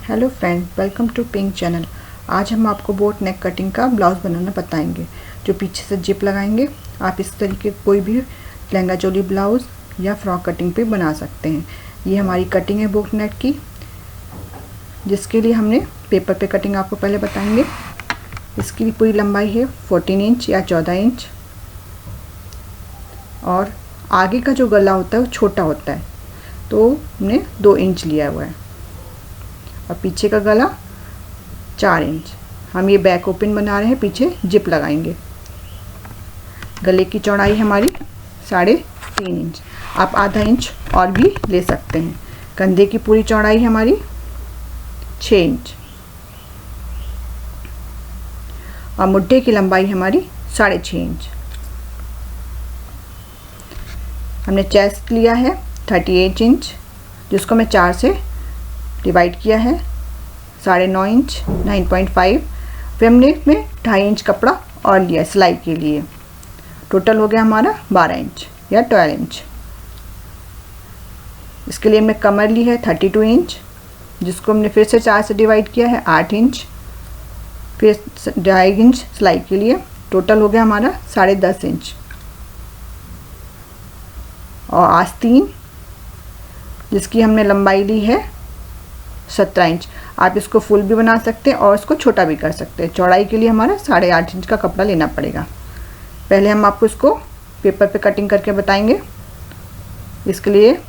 Hello friend, welcome to pink channel. आज हम आपको बोट नेक कटिंग का ब्लाउज़ बनाना बताएंगे, जो पीछे से जिप लगाएंगे। आप इस तरीके कोई भी लहंगा चोली ब्लाउज़ या फ्रॉक कटिंग पे बना सकते हैं। ये हमारी कटिंग है बोट नेक की, जिसके लिए हमने पेपर पे कटिंग आपको पहले बताएंगे। इसकी पूरी लंबाई है 14 इंच या 14 इंच, और आगे का जो गला होता है वो छोटा होता है, तो हमने 2 इंच लिया हुआ है, और पीछे का गला 4 इंच। हम ये बैक ओपन बना रहे हैं, पीछे जिप लगाएंगे। गले की चौड़ाई हमारी 3.5 इंच, आप आधा इंच और भी ले सकते हैं। कंधे की पूरी चौड़ाई हमारी 6 इंच, और मुट्ठे की लंबाई हमारी 6.5 इंच। हमने चेस्ट लिया है 38 इंच, जिसको मैं 4 से डिवाइड किया है, 9.5 इंच 9.5। फिर हमने इसमें 2.5 इंच कपड़ा और लिया सिलाई के लिए। टोटल हो गया हमारा 12 इंच या 12 इंच। इसके लिए हमने कमर ली है 32 इंच, जिसको हमने फिर से 4 से डिवाइड किया है 8 इंच। फिर 2.5 इंच सिलाई के लिए। टोटल हो गया हमारा 10.5 इंच। और आस्तीन, जिसकी हमने लंबाई ली है 17 इंच। आप इसको फुल भी बना सकते हैं और इसको छोटा भी कर सकते हैं। चौड़ाई के लिए हमारा 8.5 इंच का कपड़ा लेना पड़ेगा। पहले हम आपको इसको पेपर पे कटिंग करके बताएंगे। इसके लिए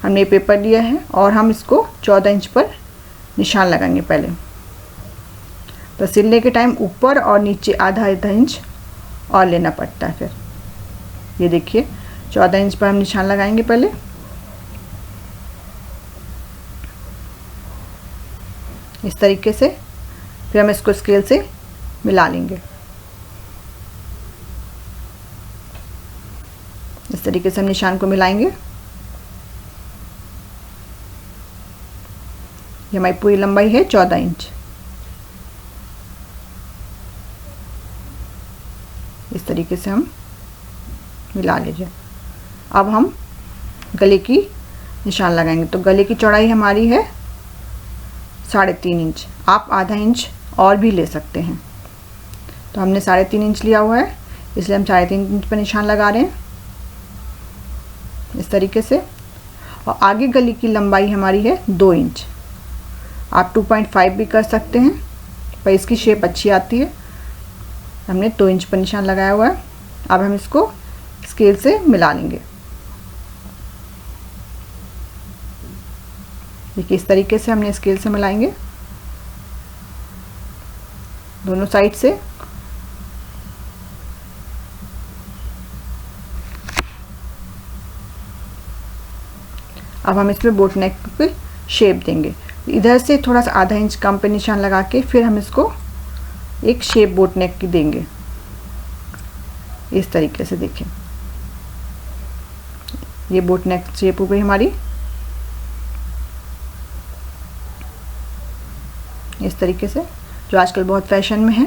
हमने पेपर लिया है और हम इसको 14 इंच पर निशान लगाएंगे पहले। तो सिलने के टाइम ऊपर और नीचे आधा इंच और लेना पड़ता है। फिर ये देखिए 14 इंच पर हम निशान लगाएंगे पहले। इस तरीके से फिर हम इसको स्केल से मिला लेंगे। इस तरीके से हम निशान को मिलाएंगे। ये हमारी पूरी लंबाई है 14 इंच। इस तरीके से हम मिला लीजिए। अब हम गले की निशान लगाएंगे। तो गले की चौड़ाई हमारी है 3.5 इंच। आप आधा इंच और भी ले सकते हैं। तो हमने 3.5 इंच लिया हुआ है, इसलिए हम 3.5 इंच पर निशान लगा रहे हैं इस तरीके से। और आगे गले की लंबाई हमारी है 2 इंच। आप 2.5 भी कर सकते हैं, पर इसकी शेप अच्छी आती है। हमने 2 इंच पर निशान लगाया हुआ है। अब हम इसको स्केल से मिला लेंगे। देखिए इस तरीके से हमने स्केल से मिलाएंगे दोनों साइड से। अब हम इसमें बोट नेक पे शेप देंगे। इधर से थोड़ा सा आधा इंच कम पे निशान लगा के फिर हम इसको एक शेप बोट नेक की देंगे। इस तरीके से देखिए, ये बोट नेक शेप हो गई हमारी। इस तरीके से, जो आजकल बहुत फैशन में है।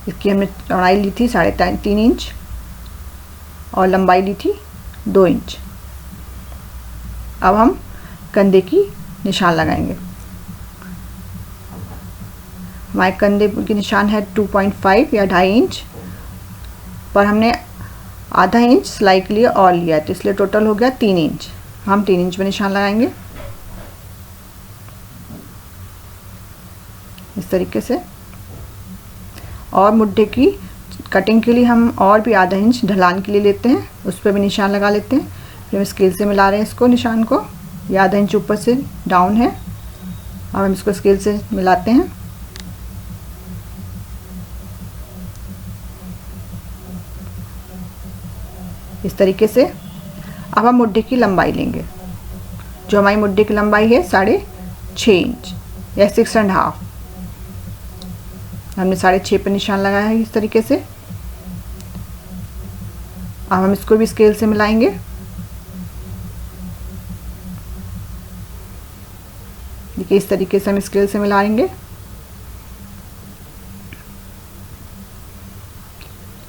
इसकी हमने चौड़ाई ली थी 3.5 इंच और लंबाई ली थी 2 इंच। अब हम कंधे की निशान लगाएंगे। हमारे कंधे की निशान है 2.5 या 2.5 इंच, पर हमने आधा इंच सिलाई के लिए और लिया है, तो इसलिए टोटल हो गया 3 इंच। हम 3 इंच में निशान लगाएंगे इस तरीके से। और मुड्ढे की कटिंग के लिए हम और भी आधा इंच ढलान के लिए लेते हैं, उस पर भी निशान लगा लेते हैं। फिर हम स्केल से मिला रहे हैं इसको, निशान को। ये आधा इंच ऊपर से डाउन है। अब हम इसको स्केल से मिलाते हैं। इस तरीके से। अब हम मुड्ढे की लंबाई लेंगे, जो हमारी मुड्ढे की लंबाई है 6.5 इंच या 6.5। हमने 6.5 पर निशान लगाया है इस तरीके से। अब हम इसको भी स्केल से मिलाएंगे। देखिए इस तरीके से हम स्केल से मिलाएंगे।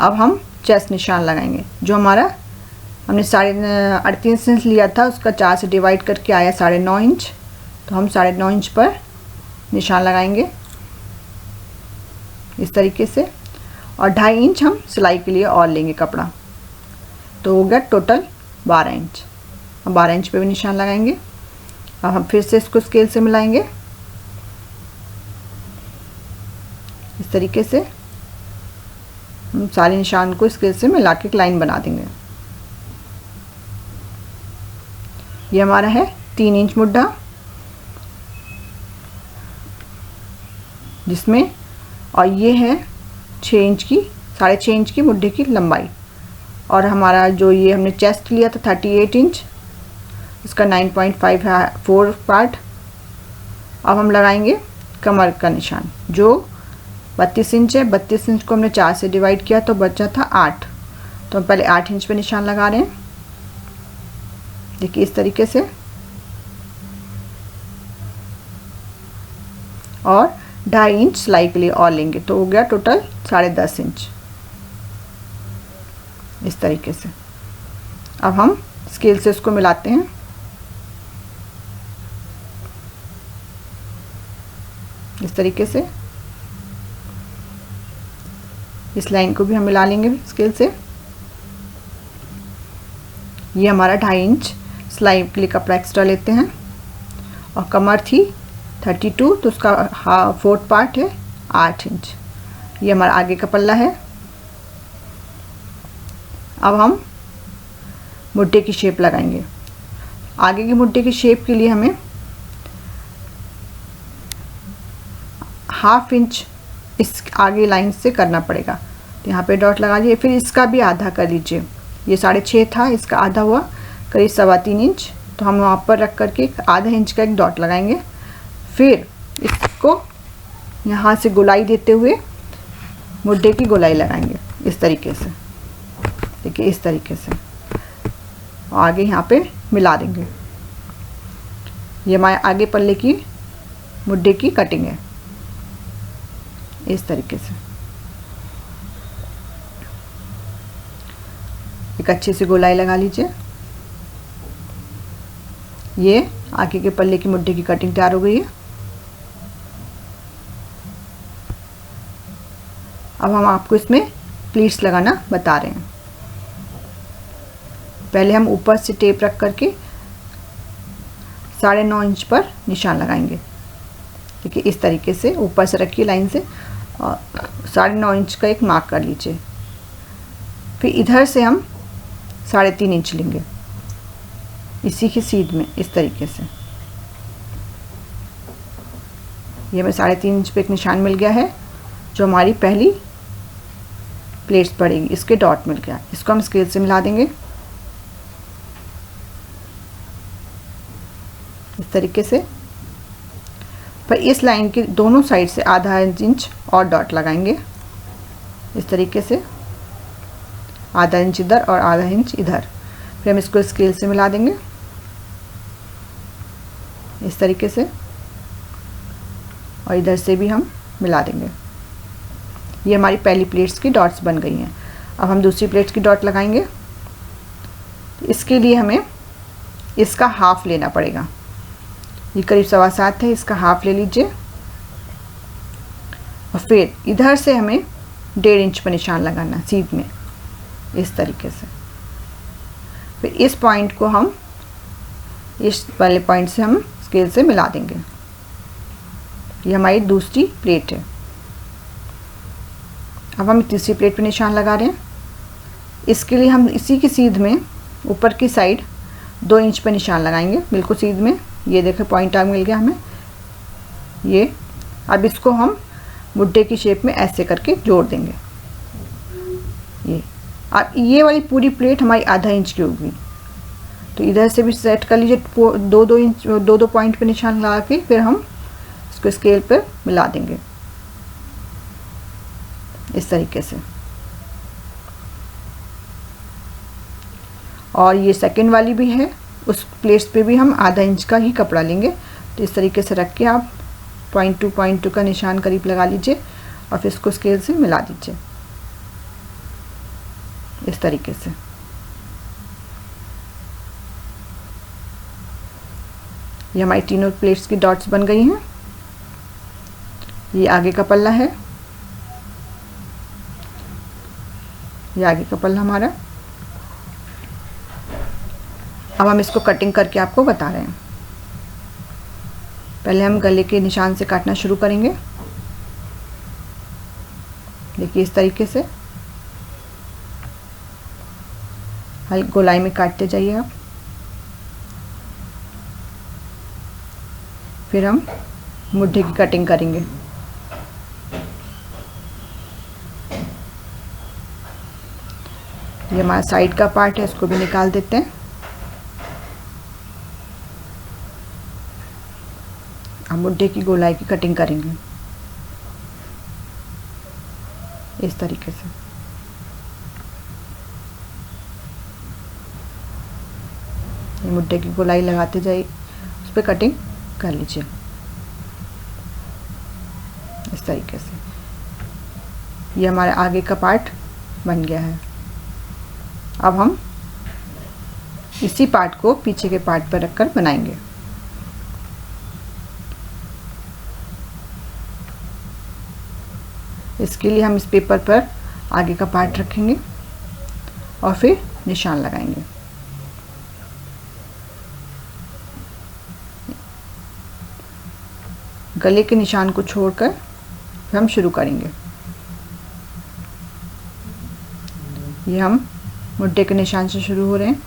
अब हम चेस्ट निशान लगाएंगे, जो हमारा हमने 38.5 इंच लिया था, उसका 4 से डिवाइड करके आया 9.5 इंच। तो हम 9.5 इंच पर निशान लगाएंगे इस तरीके से, और 2.5 इंच हम सिलाई के लिए और लेंगे कपड़ा। तो हो गया टोटल 12 इंच। हम 12 इंच पे भी निशान लगाएंगे। अब हम फिर से इसको स्केल से मिलाएंगे इस तरीके से। हम सारे निशान को स्केल से मिला के एक लाइन बना देंगे। ये हमारा है 3 इंच मुड्ढा, जिसमें, और ये है 6 इंच की, 6.5 इंच की मुड्ढे की लंबाई। और हमारा जो ये हमने चेस्ट लिया था 38 इंच, इसका 9.5 है 4 पार्ट। अब हम लगाएंगे कमर का निशान जो 32 इंच है। 32 इंच को हमने 4 से डिवाइड किया तो बचा था 8। तो हम पहले 8 इंच पे निशान लगा रहे हैं, देखिए इस तरीके से। और 2.5 इंच सिलाई के लिए और लेंगे, तो हो गया टोटल 10.5 इंच इस तरीके से। अब हम स्केल से इसको मिलाते हैं इस तरीके से। इस लाइन को भी हम मिला लेंगे स्केल से। ये हमारा 2.5 इंच सिलाई के लिए कपड़ा एक्स्ट्रा लेते हैं, और कमर थी 32, तो उसका 4th पार्ट है 8 इंच। ये हमारा आगे का पल्ला है। अब हम मुड्ढे की शेप लगाएंगे। आगे की मुड्ढे की शेप के लिए हमें 1/2 इंच इस आगे लाइन से करना पड़ेगा। तो यहाँ पे डॉट लगा लीजिए, फिर इसका भी आधा कर लीजिए। ये 6.5 था, इसका आधा हुआ करीब 3.25 इंच। तो हम वहाँ पर रख करके आधा इंच का एक डॉट लगाएंगे। फिर इसको यहाँ से गोलाई देते हुए मुड्ढे की गोलाई लगाएंगे इस तरीके से, देखिए इस तरीके से। और आगे यहाँ पे मिला देंगे। ये हमारे आगे पल्ले की मुड्ढे की कटिंग है इस तरीके से। एक अच्छे से गोलाई लगा लीजिए। ये आगे के पल्ले की मुड्ढे की कटिंग तैयार हो गई है। अब हम आपको इसमें प्लीट्स लगाना बता रहे हैं। पहले हम ऊपर से टेप रख करके 9.5 इंच पर निशान लगाएंगे। देखिए इस तरीके से ऊपर से रखिए लाइन से, और 9.5 इंच का एक मार्क कर लीजिए। फिर इधर से हम 3.5 इंच लेंगे इसी की सीध में इस तरीके से। ये हमें 3.5 इंच पे एक निशान मिल गया है, जो हमारी पहली प्लेट्स पड़ेगी। इसके डॉट मिल गया, इसको हम स्केल से मिला देंगे इस तरीके से। पर इस लाइन के दोनों साइड से आधा इंच और डॉट लगाएंगे इस तरीके से, आधा इंच इधर और आधा इंच इधर। फिर हम इसको स्केल से मिला देंगे इस तरीके से, और इधर से भी हम मिला देंगे। ये हमारी पहली प्लेट्स की डॉट्स बन गई हैं। अब हम दूसरी प्लेट्स की डॉट लगाएंगे। इसके लिए हमें इसका हाफ लेना पड़ेगा। ये करीब 7.25 है, इसका हाफ ले लीजिए। और फिर इधर से हमें 1.5 इंच पर निशान लगाना सीध में इस तरीके से। फिर इस पॉइंट को हम इस वाले पॉइंट से हम स्केल से मिला देंगे। ये हमारी दूसरी प्लेट है। अब हम तीसरी प्लेट पे निशान लगा रहे हैं। इसके लिए हम इसी की सीध में ऊपर की साइड 2 इंच पे निशान लगाएंगे, बिल्कुल सीध में। ये देखो पॉइंट आग मिल गया हमें ये। अब इसको हम मुड्ढे की शेप में ऐसे करके जोड़ देंगे ये। अब ये वाली पूरी प्लेट हमारी आधा इंच की होगी, तो इधर से भी सेट कर लीजिए। 2-2 इंच 2-2 पॉइंट पे निशान लगा के फिर हम इसको स्केल पर मिला देंगे इस तरीके से। और ये सेकंड वाली भी है, उस प्लेट्स पे भी हम आधा इंच का ही कपड़ा लेंगे। तो इस तरीके से रख के आप 0.2 का निशान करीब लगा लीजिए, और फिर इसको स्केल से मिला दीजिए इस तरीके से। ये हमारी तीनों प्लेट्स की डॉट्स बन गई हैं। ये आगे का पल्ला है, ये आगे का पल्ला हमारा। अब हम इसको कटिंग करके आपको बता रहे हैं। पहले हम गले के निशान से काटना शुरू करेंगे। देखिए इस तरीके से हल्की गोलाई में काटते जाइए आप। फिर हम मुट्ठी की कटिंग करेंगे। ये हमारा साइड का पार्ट है, इसको भी निकाल देते हैं। अब मुट्ठी की गोलाई की कटिंग करेंगे इस तरीके से। ये मुट्ठी की गोलाई लगाते जाइए, उस पर कटिंग कर लीजिए इस तरीके से। ये हमारे आगे का पार्ट बन गया है। अब हम इसी पार्ट को पीछे के पार्ट पर रखकर बनाएंगे। इसके लिए हम इस पेपर पर आगे का पार्ट रखेंगे और फिर निशान लगाएंगे। गले के निशान को छोड़कर फिर हम शुरू करेंगे। ये हम मुट्ठी के निशान से शुरू हो रहे हैं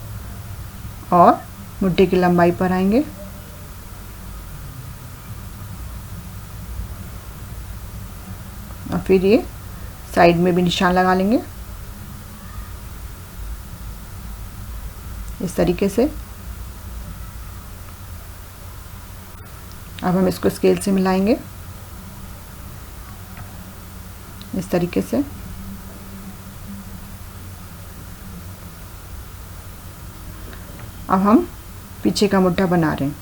और मुट्ठी की लंबाई पर आएंगे। और फिर ये साइड में भी निशान लगा लेंगे इस तरीके से। अब हम इसको स्केल से मिलाएंगे इस तरीके से। अब हम पीछे का मुट्ठा बना रहे हैं,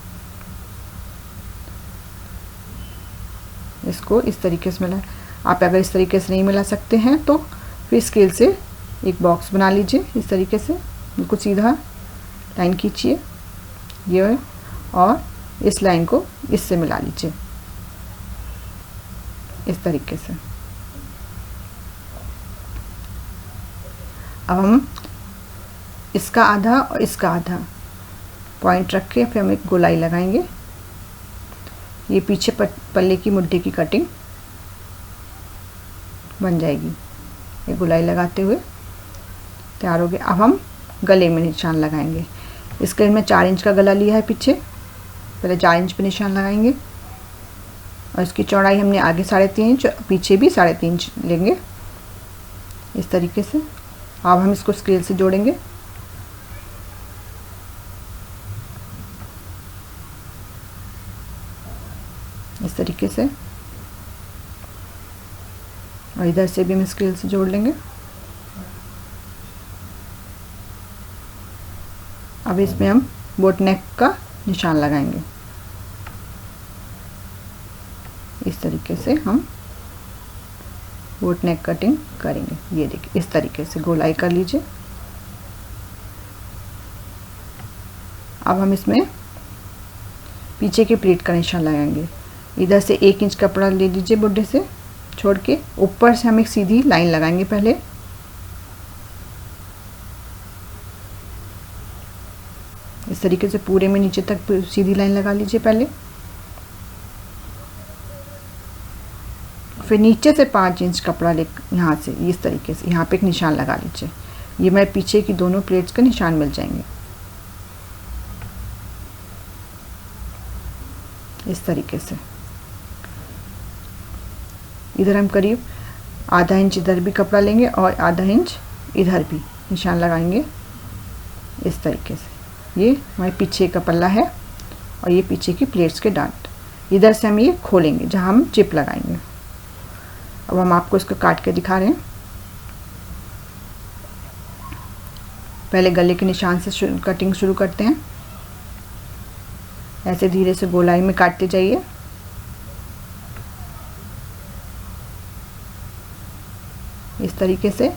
इसको इस तरीके से मिला। आप अगर इस तरीके से नहीं मिला सकते हैं तो फिर स्केल से एक बॉक्स बना लीजिए इस तरीके से। बिल्कुल सीधा लाइन खींचिए ये, और इस लाइन को इससे मिला लीजिए इस तरीके से। अब हम इसका आधा और इसका आधा पॉइंट रख के फिर हम एक गोलाई लगाएंगे। ये पीछे पल्ले की मुट्ठी की कटिंग बन जाएगी। ये गोलाई लगाते हुए तैयार हो गया। अब हम गले में निशान लगाएंगे। इसके में 4 इंच का गला लिया है पीछे, पहले 4 इंच पे निशान लगाएंगे और इसकी चौड़ाई हमने आगे 3.5 इंच, पीछे भी 3.5 इंच लेंगे इस तरीके से। अब हम इसको स्केल से जोड़ेंगे। इस तरीके से, और इधर से भी हम स्केल से जोड़ लेंगे। अब इसमें हम बोट नेक का निशान लगाएंगे इस तरीके से। हम बोट नेक कटिंग करेंगे। ये देखिए इस तरीके से गोलाई कर लीजिए। अब हम इसमें पीछे की प्लेट का निशान लगाएंगे। इधर से 1 इंच कपड़ा ले लीजिए बुड्ढे से छोड़ के, ऊपर से हम एक सीधी लाइन लगाएंगे पहले। इस तरीके से पूरे में नीचे तक सीधी लाइन लगा लीजिए पहले। फिर नीचे से 5 इंच कपड़ा ले, यहाँ से इस तरीके से यहाँ पे एक निशान लगा लीजिए। ये मेरे पीछे की दोनों प्लेट्स का निशान मिल जाएंगे इस तरीके से। इधर हम करीब आधा इंच इधर भी कपड़ा लेंगे और आधा इंच इधर भी निशान लगाएंगे इस तरीके से। ये हमारे पीछे का पल्ला है और ये पीछे की प्लेट्स के डांट। इधर से हम ये खोलेंगे जहाँ हम चिप लगाएंगे। अब हम आपको इसको काट के दिखा रहे हैं। पहले गले के निशान से कटिंग शुरू करते हैं। ऐसे धीरे से गोलाई में काटते जाइए। इस तरीके से।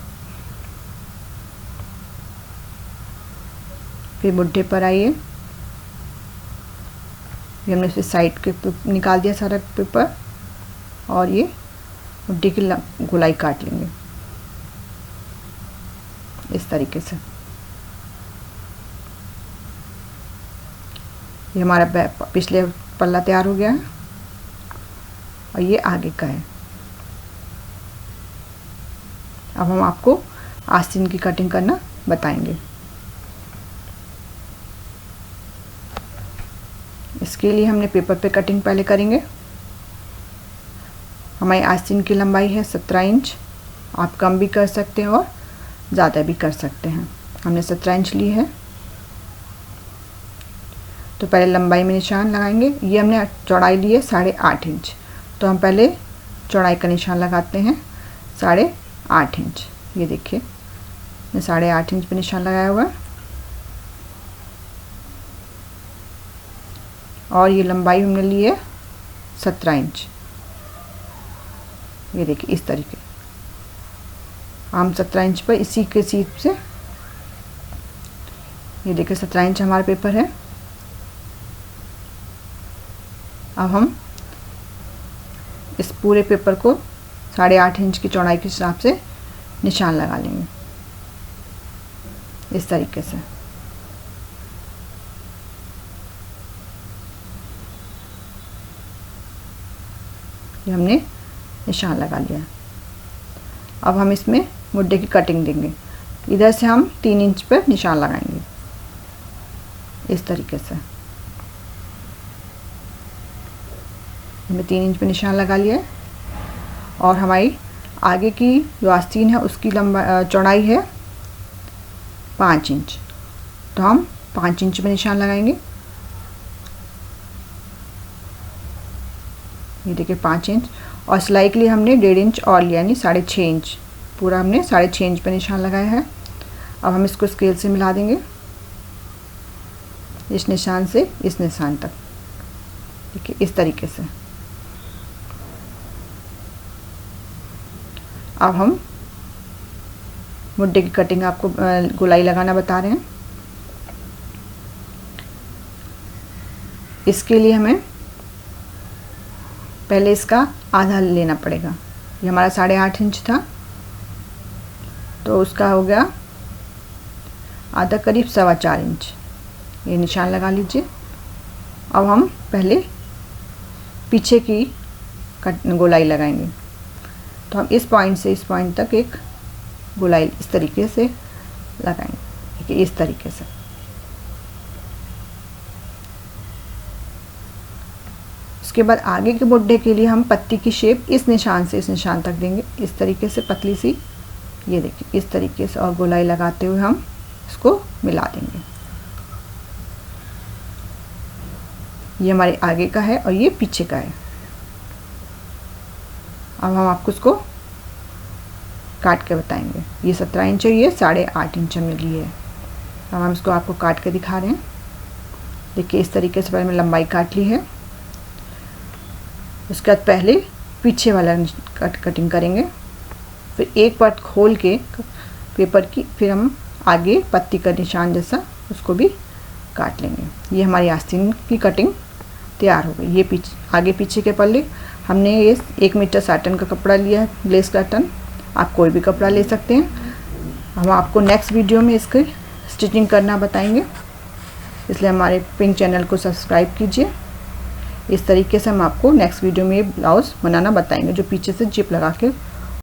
फिर मुट्ठे पर आइए, ये हमने इसे साइड के निकाल दिया सारा पेपर, और ये मुड्डी की गोलाई काट लेंगे इस तरीके से। ये हमारा पिछले पल्ला तैयार हो गया है और ये आगे का है। अब हम आपको आस्तीन की कटिंग करना बताएंगे। इसके लिए हमने पेपर पे कटिंग पहले करेंगे। हमारी आस्तीन की लंबाई है 17 इंच। आप कम भी कर सकते हैं और ज़्यादा भी कर सकते हैं। हमने 17 इंच ली है। तो पहले लंबाई में निशान लगाएंगे। ये हमने चौड़ाई ली है 8.5 इंच, तो हम पहले चौड़ाई का निशान लगाते हैं 8.5 इंच। ये देखिए मैं 8.5 इंच पे निशान लगाया हुआ है, और ये लंबाई हमने ली है 17 इंच। ये देखिए इस तरीके हम 17 इंच पर इसी के सीध से, ये देखिए 17 इंच हमारा पेपर है। अब हम इस पूरे पेपर को 8.5 इंच की चौड़ाई के हिसाब से निशान लगा लेंगे इस तरीके से। ये हमने निशान लगा लिया। अब हम इसमें मुड्डे की कटिंग देंगे। इधर से हम 3 इंच पर निशान लगाएंगे इस तरीके से। हमने 3 इंच पे निशान लगा लिया है, और हमारी आगे की जो आस्तीन है उसकी चौड़ाई है 5 इंच, तो हम 5 इंच पे निशान लगाएंगे। ये देखिए 5 इंच, और सिलाई के लिए हमने 1.5 इंच और लिया, यानी 6.5 इंच। पूरा हमने 6.5 इंच पे निशान लगाया है। अब हम इसको स्केल से मिला देंगे इस निशान से इस निशान तक। देखिए इस तरीके से। अब हम मुड्डे की कटिंग आपको गोलाई लगाना बता रहे हैं। इसके लिए हमें पहले इसका आधा लेना पड़ेगा। ये हमारा 8.5 इंच था, तो उसका हो गया आधा, करीब 4.25 इंच। ये निशान लगा लीजिए। अब हम पहले पीछे की गोलाई लगाएंगे। तो हम इस पॉइंट से इस पॉइंट तक एक गोलाई इस तरीके से लगाएंगे। ठीक है, इस तरीके से। उसके बाद आगे के मुड्डे के लिए हम पत्ती की शेप इस निशान से इस निशान तक देंगे, इस तरीके से पतली सी। ये देखिए इस तरीके से, और गोलाई लगाते हुए हम इसको मिला देंगे। ये हमारे आगे का है और ये पीछे का है। अब हम आपको इसको काट के बताएंगे। ये 17 इंच है, ये 8.5 इंच हमने लिए है। अब हम इसको आपको काट के दिखा रहे हैं। देखिए इस तरीके से पहले मैं लंबाई काट ली है। उसके बाद पहले पीछे वाला कटिंग करेंगे, फिर एक पार्ट खोल के पेपर की, फिर हम आगे पत्ती का निशान जैसा उसको भी काट लेंगे। ये हमारी आस्तीन की कटिंग तैयार हो गई। ये पीछे आगे पीछे के पल्ले हमने ये 1 मीटर साटन का कपड़ा लिया है, लेस काटन। आप कोई भी कपड़ा ले सकते हैं। हम आपको नेक्स्ट वीडियो में इसकी स्टिचिंग करना बताएंगे, इसलिए हमारे पिंक चैनल को सब्सक्राइब कीजिए। इस तरीके से हम आपको नेक्स्ट वीडियो में ब्लाउज़ बनाना बताएंगे, जो पीछे से जिप लगा के